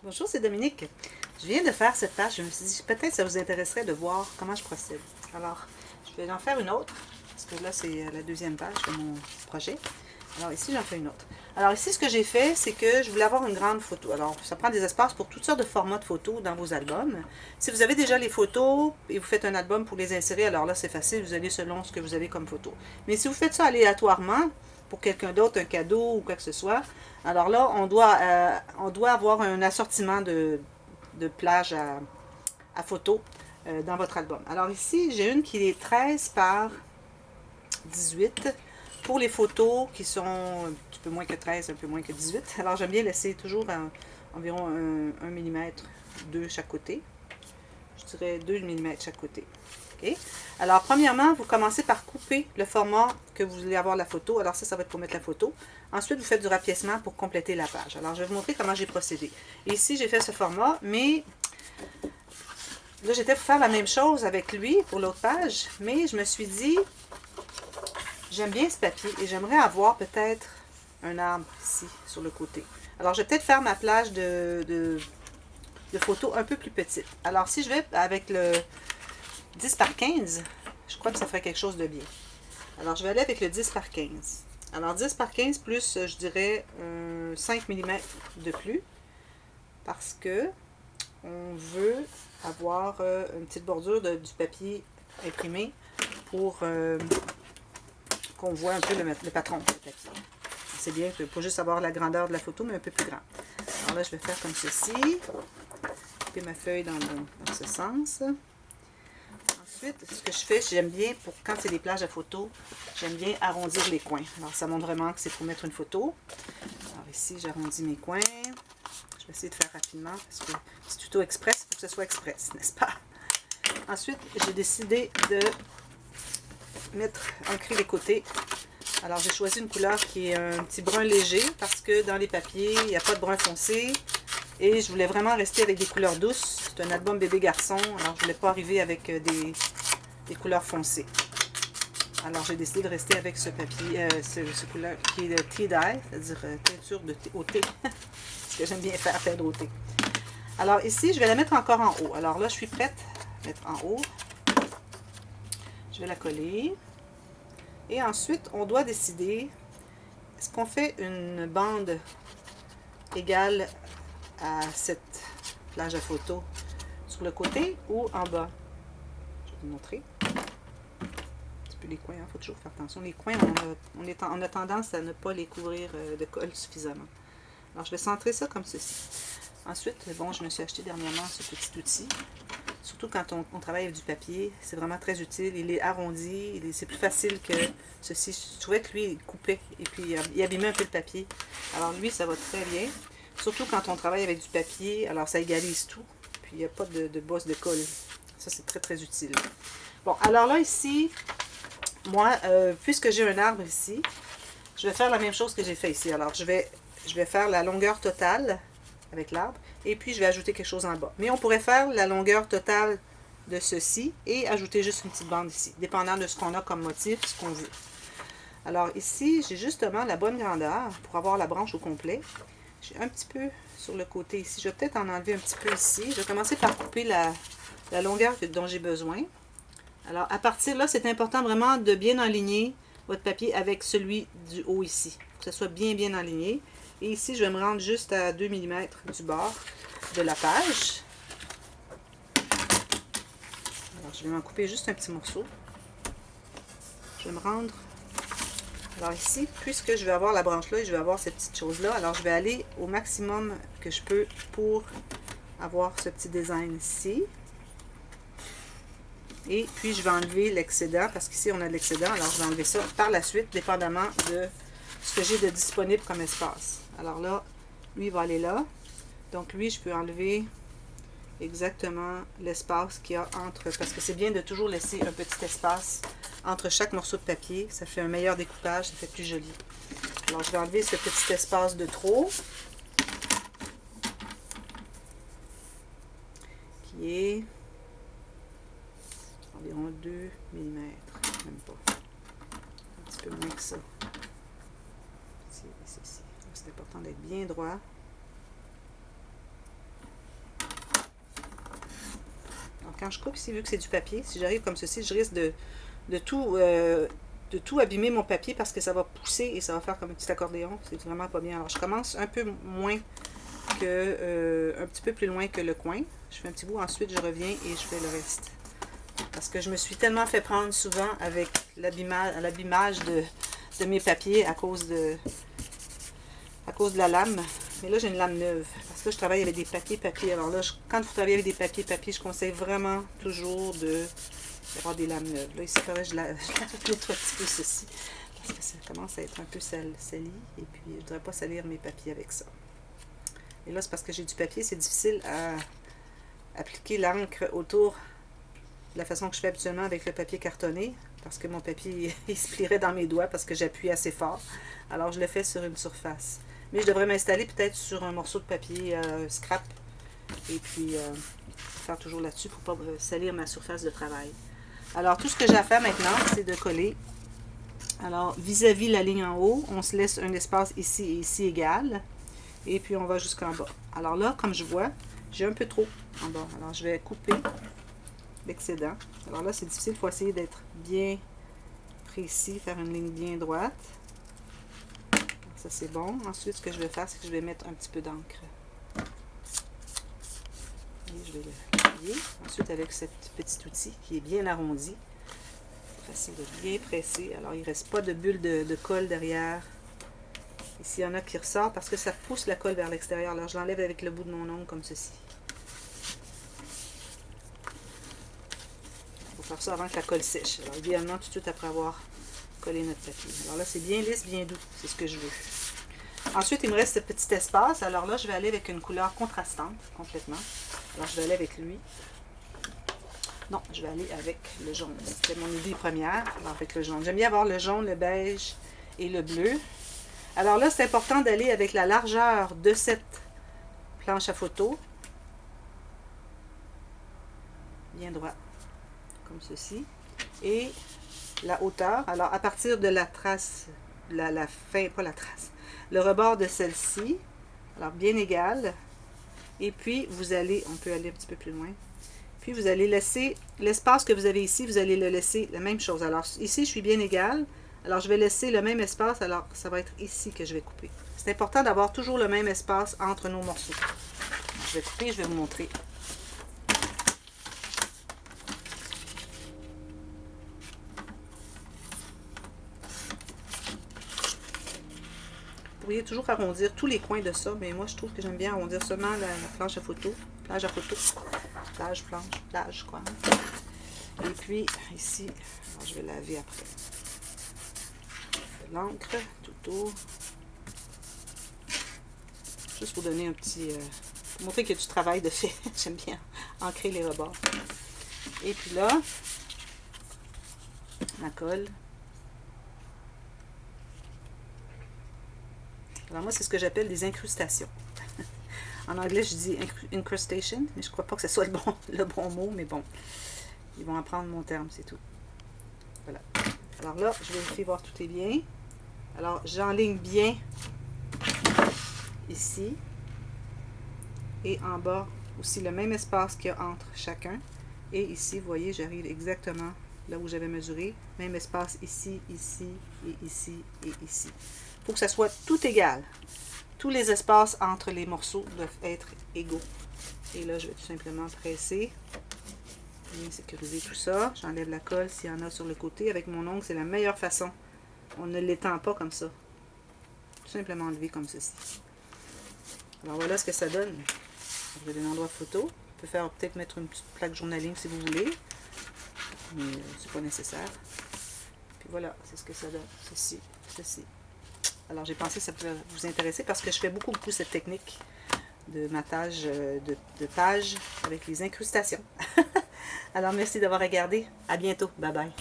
Bonjour, c'est Dominique. Je viens de faire cette page. Je me suis dit, peut-être ça vous intéresserait de voir comment je procède. Alors, je vais en faire une autre, parce que là, c'est la deuxième page de mon projet. Alors ici, j'en fais une autre. Alors ici, ce que j'ai fait, c'est que je voulais avoir une grande photo. Alors, ça prend des espaces pour toutes sortes de formats de photos dans vos albums. Si vous avez déjà les photos et vous faites un album pour les insérer, alors là, c'est facile, vous allez selon ce que vous avez comme photo. Mais si vous faites ça aléatoirement, pour quelqu'un d'autre, un cadeau ou quoi que ce soit, alors là, on doit avoir un assortiment de plages à photos dans votre album. Alors ici, j'ai une qui est 13 par 18 pour les photos qui sont un petit peu moins que 13, un peu moins que 18. Alors j'aime bien laisser toujours environ 1 mm, 2 chaque côté. Je dirais 2 mm chaque côté. Okay. Alors, premièrement, vous commencez par couper le format que vous voulez avoir la photo. Alors ça va être pour mettre la photo. Ensuite, vous faites du rapiècement pour compléter la page. Alors, je vais vous montrer comment j'ai procédé. Ici, j'ai fait ce format, mais là, j'étais pour faire la même chose avec lui pour l'autre page, mais je me suis dit, j'aime bien ce papier et j'aimerais avoir peut-être un arbre ici, sur le côté. Alors, je vais peut-être faire ma plage de photos un peu plus petite. Alors, si je vais avec le 10 par 15, je crois que ça ferait quelque chose de bien. Alors, je vais aller avec le 10 par 15. Alors, 10 par 15 plus, je dirais, 5 mm de plus. Parce que on veut avoir une petite bordure du papier imprimé pour qu'on voit un peu le patron du papier. C'est bien, pas juste avoir la grandeur de la photo, mais un peu plus grand. Alors là, je vais faire comme ceci. Couper ma feuille dans ce sens. Ensuite, ce que je fais, j'aime bien, pour quand c'est des plages à photo, j'aime bien arrondir les coins. Alors, ça montre vraiment que c'est pour mettre une photo. Alors ici, j'arrondis mes coins. Je vais essayer de faire rapidement, parce que c'est tuto express, il faut que ce soit express, n'est-ce pas? Ensuite, j'ai décidé de mettre un cri des côtés. Alors, j'ai choisi une couleur qui est un petit brun léger, parce que dans les papiers, il n'y a pas de brun foncé. Et je voulais vraiment rester avec des couleurs douces. C'est un album bébé-garçon, alors je ne voulais pas arriver avec des couleurs foncées. Alors j'ai décidé de rester avec ce papier, ce couleur qui est le tea dye, c'est-à-dire teinture au thé. Ce que j'aime bien faire, teindre au thé. Alors ici, je vais la mettre encore en haut. Alors là, je suis prête à mettre en haut. Je vais la coller. Et ensuite, on doit décider, est-ce qu'on fait une bande égale à cette plage à photo sur le côté ou en bas? Je vais vous montrer. Un petit peu les coins, il faut toujours faire attention. Les coins, on a tendance à ne pas les couvrir de colle suffisamment. Alors, je vais centrer ça comme ceci. Ensuite, bon, je me suis acheté dernièrement ce petit outil. Surtout quand on travaille avec du papier, c'est vraiment très utile. Il est arrondi, c'est plus facile que ceci. Je trouvais que lui, il coupait et puis il abîmait un peu le papier. Alors lui, ça va très bien. Surtout quand on travaille avec du papier, alors ça égalise tout. Puis il n'y a pas de bosse de colle. Ça, c'est très, très utile. Bon, alors là, ici, moi, puisque j'ai un arbre ici, je vais faire la même chose que j'ai fait ici. Alors, je vais faire la longueur totale avec l'arbre, et puis je vais ajouter quelque chose en bas. Mais on pourrait faire la longueur totale de ceci et ajouter juste une petite bande ici, dépendant de ce qu'on a comme motif, ce qu'on veut. Alors ici, j'ai justement la bonne grandeur pour avoir la branche au complet. J'ai un petit peu sur le côté ici. Je vais peut-être en enlever un petit peu ici. Je vais commencer par couper la longueur dont j'ai besoin. Alors, à partir de là, c'est important vraiment de bien aligner votre papier avec celui du haut ici. Que ce soit bien, bien aligné. Et ici, je vais me rendre juste à 2 mm du bord de la page. Alors, je vais m'en couper juste un petit morceau. Je vais me rendre... Alors ici, puisque je vais avoir la branche là et je vais avoir cette petite chose-là, alors je vais aller au maximum que je peux pour avoir ce petit design ici. Et puis, je vais enlever l'excédent, parce qu'ici, on a de l'excédent. Alors, je vais enlever ça par la suite, dépendamment de ce que j'ai de disponible comme espace. Alors là, lui, il va aller là. Donc, lui, je peux enlever exactement l'espace qu'il y a entre... Parce que c'est bien de toujours laisser un petit espace entre chaque morceau de papier. Ça fait un meilleur découpage, ça fait plus joli. Alors, je vais enlever ce petit espace de trop. Qui est... environ 2 mm, même pas. Un petit peu moins que ça. C'est important d'être bien droit. quand je coupe ici, vu que c'est du papier, si j'arrive comme ceci, je risque de tout abîmer mon papier parce que ça va pousser et ça va faire comme un petit accordéon. C'est vraiment pas bien. Alors je commence un peu moins que, un petit peu plus loin que le coin. Je fais un petit bout, ensuite je reviens et je fais le reste. Parce que je me suis tellement fait prendre souvent avec l'abîmage de mes papiers à cause de la lame. Mais là, j'ai une lame neuve. Parce que je travaille avec des papiers. Alors là, quand vous travaillez avec des papiers, je conseille vraiment toujours d'avoir des lames neuves. Là, ici, il faudrait que je nettoie un petit peu ceci. Parce que ça commence à être un peu sali. Et puis, je ne voudrais pas salir mes papiers avec ça. Et là, c'est parce que j'ai du papier. C'est difficile à appliquer l'encre autour de la façon que je fais habituellement avec le papier cartonné. Parce que mon papier, il se plierait dans mes doigts parce que j'appuie assez fort. Alors, je le fais sur une surface. Mais je devrais m'installer peut-être sur un morceau de papier scrap. Et puis, faire toujours là-dessus pour ne pas salir ma surface de travail. Alors, tout ce que j'ai à faire maintenant, c'est de coller. Alors, vis-à-vis la ligne en haut, on se laisse un espace ici et ici égal. Et puis, on va jusqu'en bas. Alors là, comme je vois, j'ai un peu trop en bas. Alors, je vais couper l'excédent. Alors là, c'est difficile. Il faut essayer d'être bien précis, faire une ligne bien droite. Ça, c'est bon. Ensuite, ce que je vais faire, c'est que je vais mettre un petit peu d'encre. Et je vais le plier. Ensuite, avec ce petit outil qui est bien arrondi, c'est facile de bien presser. Alors, il ne reste pas de bulle de colle derrière. Ici, il y en a qui ressort parce que ça pousse la colle vers l'extérieur. Alors, je l'enlève avec le bout de mon ongle comme ceci. Il faut faire ça avant que la colle sèche. Alors, idéalement, tout de suite après avoir collé notre papier. Alors là, c'est bien lisse, bien doux. C'est ce que je veux. Ensuite, il me reste ce petit espace. Alors là, je vais aller avec une couleur contrastante, complètement. Alors, je vais aller avec lui. Non, je vais aller avec le jaune. C'était mon idée première. Alors, avec le jaune. J'aime bien avoir le jaune, le beige et le bleu. Alors là, c'est important d'aller avec la largeur de cette planche à photo. Bien droit. Comme ceci. Et la hauteur. Alors, à partir de la trace, la fin, pas la trace, le rebord de celle-ci, alors bien égal, et puis vous allez, on peut aller un petit peu plus loin, puis vous allez laisser l'espace que vous avez ici, vous allez le laisser la même chose. Alors ici, je suis bien égal, alors je vais laisser le même espace, alors ça va être ici que je vais couper. C'est important d'avoir toujours le même espace entre nos morceaux. Alors, je vais couper, je vais vous montrer. Vous pourriez toujours arrondir tous les coins de ça, mais moi je trouve que j'aime bien arrondir seulement la planche à photo. Plage à photo. Plage, quoi. Et puis, ici, alors, je vais laver après. L'encre, tout autour. Juste pour donner un petit... pour montrer qu'il y a du travail de fait. J'aime bien ancrer les rebords. Et puis là, ma colle. Alors moi, c'est ce que j'appelle des incrustations. En anglais, je dis incrustation, mais je ne crois pas que ce soit le bon mot, mais bon, ils vont apprendre mon terme, c'est tout. Voilà. Alors là, je vérifie voir tout est bien. Alors, j'enligne bien ici et en bas aussi le même espace qu'il y a entre chacun. Et ici, vous voyez, j'arrive exactement là où j'avais mesuré. Même espace ici, ici, et ici, et ici. Il faut que ça soit tout égal. Tous les espaces entre les morceaux doivent être égaux. Et là, je vais tout simplement presser. Bien sécuriser tout ça. J'enlève la colle s'il y en a sur le côté. Avec mon ongle, c'est la meilleure façon. On ne l'étend pas comme ça. Tout simplement enlever comme ceci. Alors voilà ce que ça donne. Vous avez l'endroit photo. On peut faire peut-être mettre une petite plaque journaling si vous voulez. Mais c'est pas nécessaire. Puis voilà, c'est ce que ça donne. Ceci, ceci. Alors j'ai pensé que ça pouvait vous intéresser parce que je fais beaucoup cette technique de matage de pages avec les incrustations. Alors merci d'avoir regardé. À bientôt. Bye bye.